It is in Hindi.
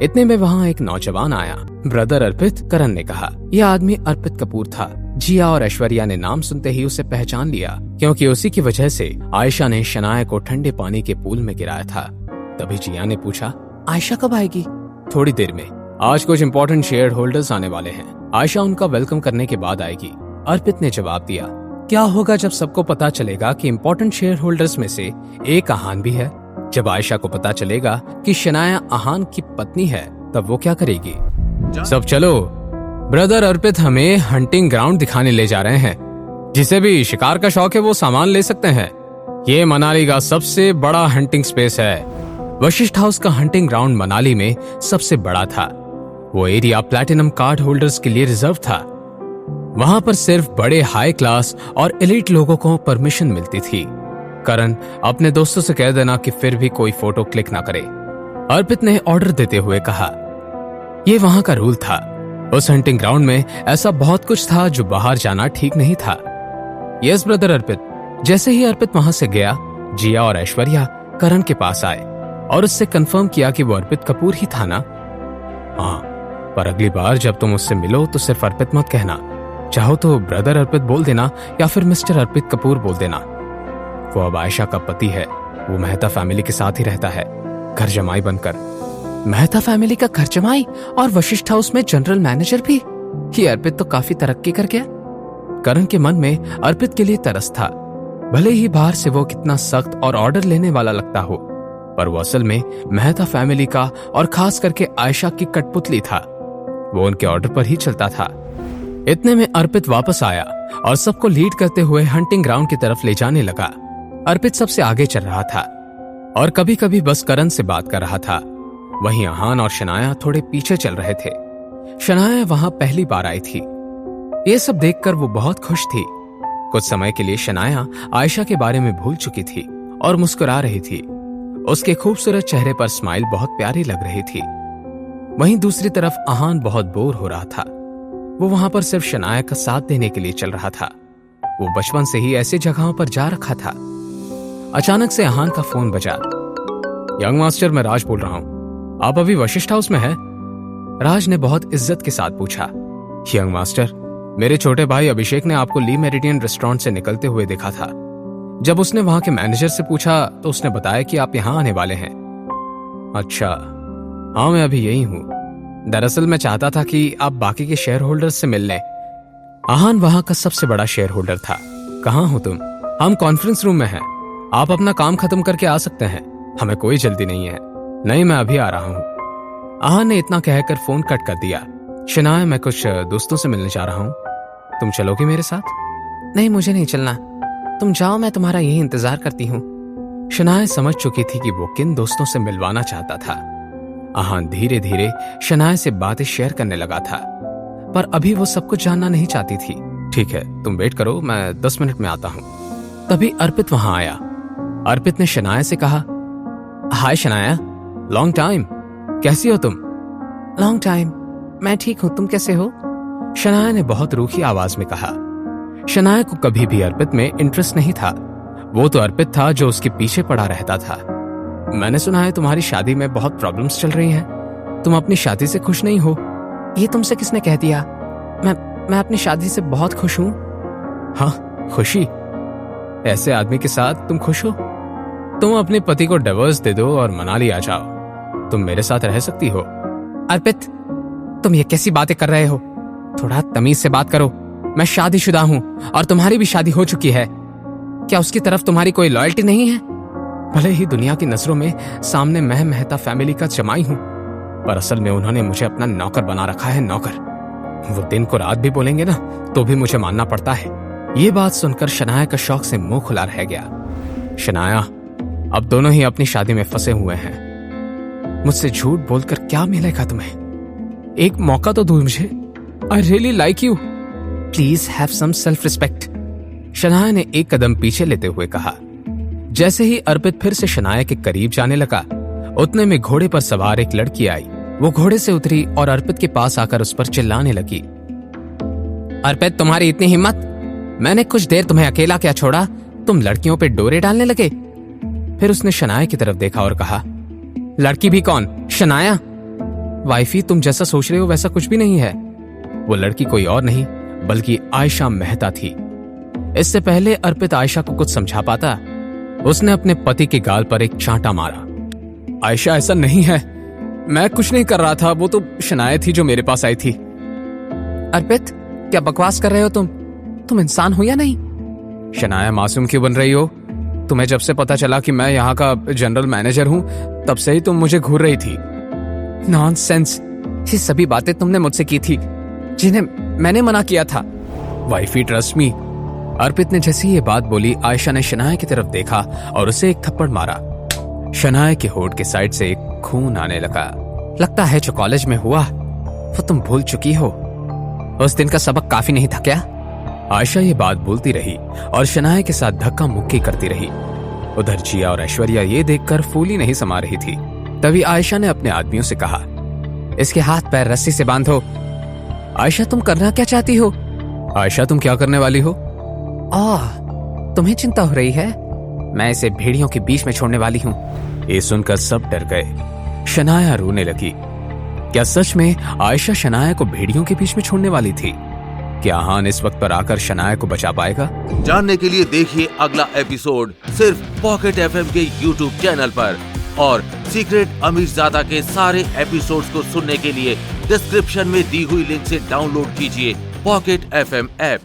इतने में वहाँ एक नौजवान आया। ब्रदर अर्पित, करण ने कहा। यह आदमी अर्पित कपूर था। जिया और ऐश्वर्या ने नाम सुनते ही उसे पहचान लिया, क्योंकि उसी की वजह से आयशा ने शनाया को ठंडे पानी के पूल में गिराया था। तभी जिया ने पूछा, आयशा कब आएगी? थोड़ी देर में। आज कुछ इंपॉर्टेंट शेयर होल्डर्स आने वाले हैं। आयशा उनका वेलकम करने के बाद आएगी। अर्पित ने जवाब दिया। क्या होगा जब सबको पता चलेगा कि इंपॉर्टेंट शेयर होल्डर्स में से एक आहान भी है? जब आयशा को पता चलेगा कि शनाया आहान की पत्नी है, तब वो क्या करेगी? सब चलो, ब्रदर अर्पित हमें हंटिंग ग्राउंड दिखाने ले जा रहे हैं। जिसे भी शिकार का शौक है वो सामान ले सकते हैं। ये मनाली का सबसे बड़ा हंटिंग स्पेस है। वशिष्ठ हाउस का हंटिंग ग्राउंड मनाली में सबसे बड़ा था। वो एरिया प्लैटिनम कार्ड होल्डर्स के लिए रिजर्व था। वहां पर सिर्फ बड़े हाई क्लास और एलीट लोगों को परमिशन मिलती थी। करण, अपने दोस्तों से कह देना कि फिर भी कोई फोटो क्लिक ना करे, अर्पित ने ऑर्डर देते हुए कहा। यह वहां का रूल था। उस हंटिंग ग्राउंड में ऐसा बहुत कुछ था जो बाहर जाना ठीक नहीं था। यस ब्रदर अर्पित। जैसे ही अर्पित वहां से गया, जिया और ऐश्वर्या करण के पास आए और उससे कंफर्म किया कि वो अर्पित कपूर ही था ना। हाँ, पर अगली बार जब तुम उससे मिलो तो सिर्फ अर्पित मत कहना। चाहो तो ब्रदर अर्पित बोल देना या फिर मिस्टर अर्पित कपूर बोल देना। वो अब आयशा का पति है। वो मेहता फैमिली के साथ ही रहता है, घर जमाई बनकर। मेहता फैमिली का घर जमाई और वशिष्ठ हाउस में जनरल मैनेजर भी? ये अर्पित तो काफी तरक्की कर गया। करण के मन में अर्पित के लिए तरस था। भले ही बाहर से वो कितना सख्त और ऑर्डर लेने वाला लगता हो, पर वो असल में मेहता फैमिली का और खास करके आयशा की कठपुतली था। वो उनके ऑर्डर पर ही चलता था। इतने में अर्पित वापस आया और सबको लीड करते हुए हंटिंग ग्राउंड की तरफ ले जाने लगा। अर्पित सबसे आगे चल रहा था और कभी कभी बस करण से बात कर रहा था। वहीं आहान और शनाया थोड़े पीछे चल रहे थे। शनाया वहां पहली बार आई थी। ये सब देखकर वो बहुत खुश थी। कुछ समय के लिए शनाया आयशा के बारे में भूल चुकी थी और मुस्कुरा रही थी। उसके खूबसूरत चेहरे पर स्माइल बहुत प्यारी लग रही थी। वहीं दूसरी तरफ आहान बहुत बोर हो रहा था। वो वहां पर सिर्फ शनाया का साथ देने के लिए चल रहा था। वो बचपन से ही ऐसी जगहों पर जा रखा था। अचानक से आहान का फोन बजा। यंग मास्टर, मैं राज बोल रहा हूं। आप अभी वशिष्ठ हाउस में हैं? राज ने बहुत इज्जत के साथ पूछा। यंग मास्टर, मेरे छोटे भाई अभिषेक ने आपको ली मेरिडियन रेस्टोरेंट से निकलते हुए देखा था। जब उसने वहां के मैनेजर से पूछा तो उसने बताया कि आप यहां आने वाले हैं। अच्छा, हाँ मैं अभी यही हूं। दरअसल मैं चाहता था कि आप बाकी के शेयर होल्डर्स से मिल लें। आहान वहां का सबसे बड़ा शेयर होल्डर था। कहाँ हो तुम? हम कॉन्फ्रेंस रूम में हैं। आप अपना काम खत्म करके आ सकते हैं, हमें कोई जल्दी नहीं है। नहीं, मैं अभी आ रहा हूँ। आहान ने इतना कहकर फोन कट कर दिया। शनाया, मैं कुछ दोस्तों से मिलने जा रहा हूँ, तुम चलोगे मेरे साथ? नहीं, मुझे नहीं चलना, तुम जाओ, मैं तुम्हारा यही इंतजार करती हूँ। शनाया समझ चुकी थी कि वो किन दोस्तों से मिलवाना चाहता था। आहान धीरे धीरे शनाया से बातें शेयर करने लगा था, पर अभी वो सब कुछ जानना नहीं चाहती थी। ठीक है, तुम वेट करो, मैं 10 मिनट में आता हूँ। तभी अर्पित वहां आया। अर्पित ने शनाया से कहा, हाय शनाया, लॉन्ग टाइम, कैसी हो तुम? लॉन्ग टाइम, मैं ठीक हूं, तुम कैसे हो? शनाया ने बहुत रूखी आवाज में कहा। शनाया को कभी भी अर्पित में इंटरेस्ट नहीं था। वो तो अर्पित था जो उसके पीछे पड़ा रहता था। मैंने सुना है तुम्हारी शादी में बहुत प्रॉब्लम्स चल रही हैं। तुम अपनी शादी से खुश नहीं हो? ये तुमसे किसने कह दिया? मैं अपनी शादी से बहुत खुश हूं। हाँ, खुशी? ऐसे आदमी के साथ तुम खुश हो? तुम अपने पति को डिवोर्स दे दो और मनाली आ जाओ। तुम मेरे साथ रह सकती हो। अर्पित, तुम ये कैसी बातें कर रहे हो? थोड़ा तमीज से बात करो। मैं शादीशुदा हूं और तुम्हारी भी शादी हो चुकी है। क्या उसकी तरफ तुम्हारी कोई लॉयल्टी नहीं है? भले ही दुनिया की नजरों में सामने मैं मेहता फैमिली का जमाई हूं, पर असल में उन्होंने मुझे अपना नौकर बना रखा है। नौकर? वो दिन को रात भी बोलेंगे ना तो भी मुझे मानना पड़ता है। ये बात सुनकर शनाया का शौक से मुंह खुला रह गया। शनाया, अब दोनों ही अपनी शादी में फंसे हुए हैं। मुझसे झूठ बोलकर क्या मिलेगा तुम्हें? एक मौका तो दो मुझे। I really like you, please have some self respect. Shanaya ने एक कदम पीछे लेते हुए कहा। जैसे ही अर्पित फिर से शनाया के करीब जाने लगा, उतने में घोड़े पर सवार एक लड़की आई। वो घोड़े से उतरी और अर्पित के पास आकर उस पर चिल्लाने लगी। अर्पित, तुम्हारी इतनी हिम्मत? मैंने कुछ देर तुम्हें अकेला क्या छोड़ा, तुम लड़कियों पे डोरे डालने लगे? फिर उसने शनाया की तरफ देखा और कहा, लड़की भी कौन? शनाया? वाइफी, तुम जैसा सोच रहे हो वैसा कुछ भी नहीं है। वो लड़की कोई और नहीं बल्कि आयशा मेहता थी। इससे पहले अर्पित आयशा को कुछ समझा पाता, उसने अपने पति के गाल पर एक चांटा मारा। आयशा, ऐसा नहीं है, मैं कुछ नहीं कर रहा था, वो तो शनाया थी जो मेरे पास आई थी। अर्पित, क्या बकवास कर रहे हो तुम इंसान हो या नहीं? शनाया, मासूम क्यों बन रही हो? तुम्हें जब से पता चला कि मैं यहाँ का जनरल मैनेजर हूं तब से ही तुम मुझे घूर रही थी। नॉनसेंस, ये सभी बातें तुमने मुझसे की थी जिन्हें मैंने मना किया था। Wifey, trust me. अर्पित ने जैसी ये बात बोली, आयशा ने शनाया की तरफ देखा और उसे एक थप्पड़ मारा। शनाया के होठ के साइड से खून आने लगा। लगता है जो कॉलेज में हुआ वो तुम भूल चुकी हो। उस दिन का सबक काफी नहीं था क्या? आयशा ये बात बोलती रही और शनाया के साथ धक्का मुक्की करती रही। उधर जिया और ऐश्वर्या ये देखकर फूली नहीं समा रही थी। तभी आयशा ने अपने आदमियों से कहा, इसके हाथ पैर रस्सी से बांधो। आयशा, तुम करना क्या चाहती हो? आयशा, तुम क्या करने वाली हो? तुम्हें चिंता हो रही है? मैं इसे भेड़ियों के बीच में छोड़ने वाली हूँ। ये सुनकर सब डर गए। शनाया रोने लगी। क्या सच में आयशा शनाया को भेड़ियों के बीच में छोड़ने वाली थी? क्या हान इस वक्त पर आकर शनाया को बचा पाएगा? जानने के लिए देखिए अगला एपिसोड सिर्फ पॉकेट एफएम के यूट्यूब चैनल पर। और सीक्रेट अमीरजादा के सारे एपिसोड्स को सुनने के लिए डिस्क्रिप्शन में दी हुई लिंक से डाउनलोड कीजिए पॉकेट एफएम ऐप।